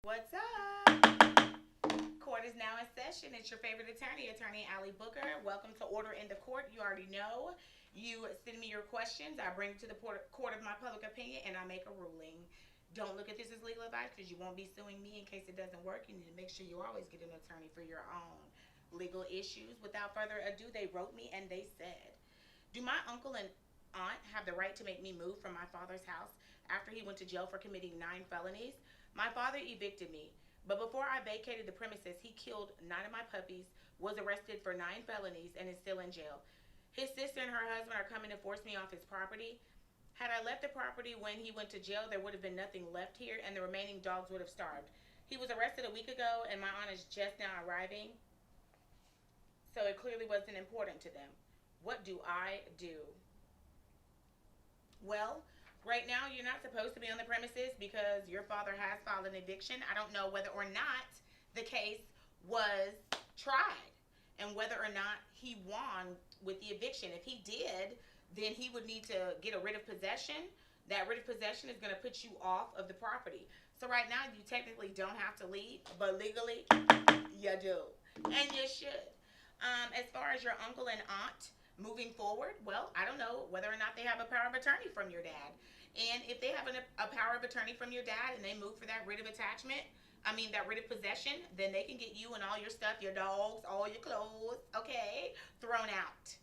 What's up? Court is now in session. It's your favorite attorney, Attorney Allie Booker. Welcome to Order in the Court. You already know. You send me your questions. I bring it to the court of my public opinion, and I make a ruling. Don't look at this as legal advice because you won't be suing me in case it doesn't work. You need to make sure you always get an attorney for your own legal issues. Without further ado, they wrote me and they said, do my uncle and aunt have the right to make me move from my father's house after he went to jail for committing 9 felonies? My father evicted me, but before I vacated the premises, he killed 9 of my puppies, was arrested for 9 felonies, and is still in jail. His sister and her husband are coming to force me off his property. Had I left the property when he went to jail, there would have been nothing left here, and the remaining dogs would have starved. He was arrested a week ago, and my aunt is just now arriving, so it clearly wasn't important to them. What do I do? Well, right now, you're not supposed to be on the premises because your father has filed an eviction. I don't know whether or not the case was tried and whether or not he won with the eviction. If he did, then he would need to get a writ of possession. That writ of possession is going to put you off of the property. So right now, you technically don't have to leave, but legally, you do. And you should. As far as your uncle and aunt moving forward, well, I don't know whether or not they have a power of attorney from your dad. And if they have a power of attorney from your dad and they move for that writ of attachment, that writ of possession, then they can get you and all your stuff, your dogs, all your clothes, okay, thrown out.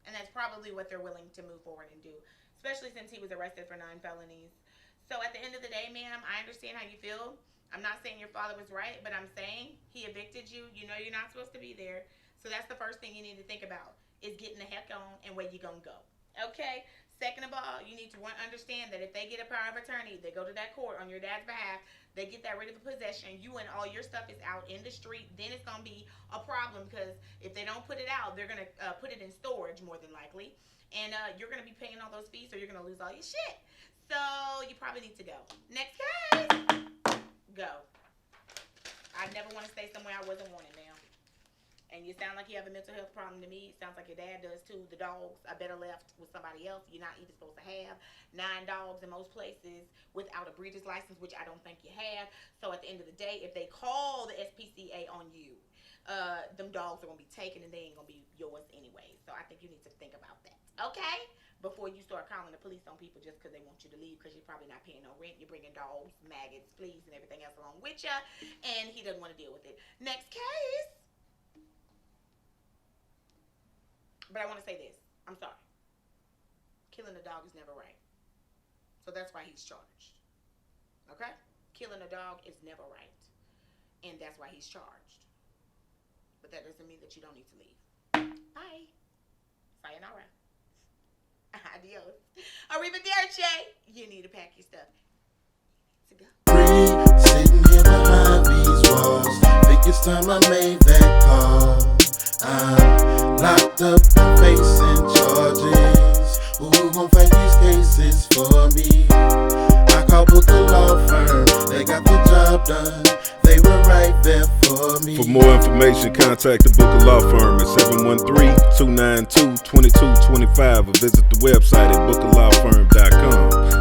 And that's probably what they're willing to move forward and do, especially since he was arrested for 9 felonies. So at the end of the day, ma'am, I understand how you feel. I'm not saying your father was right, but I'm saying he evicted you. You know you're not supposed to be there. So that's the first thing you need to think about is getting the heck on and where you're going to go. Okay? Second of all, you need to understand that if they get a power of attorney, they go to that court on your dad's behalf, they get that writ of possession, you and all your stuff is out in the street, then it's going to be a problem because if they don't put it out, they're going to put it in storage more than likely. And you're going to be paying all those fees, so you're going to lose all your shit. So you probably need to go. Next case. Go. I never want to stay somewhere I wasn't wanted, ma'am. And you sound like you have a mental health problem to me. It sounds like your dad does too. The dogs, I better left with somebody else. You're not even supposed to have 9 dogs in most places without a breeder's license, which I don't think you have. So at the end of the day, if they call the SPCA on you, them dogs are going to be taken and they ain't going to be yours anyway. So I think you need to think about that. Okay? Before you start calling the police on people just because they want you to leave because you're probably not paying no rent. You're bringing dogs, maggots, fleas, and everything else along with you. And he doesn't want to deal with it. Next case. But I want to say this. I'm sorry. Killing a dog is never right. So that's why he's charged. Okay? Killing a dog is never right. And that's why he's charged. But that doesn't mean that you don't need to leave. Bye. Sayonara. Adios. Arrivederci. You need to pack your stuff. To go. Sitting here behind these walls. Think it's time I made that call. I'm locked up and facing charges. Who gon' fight these cases for me? I called Booker Law Firm. They got the job done. They were right there for me. For more information, contact the Booker Law Firm at 713-292-2225 or visit the website at bookerlawfirm.com.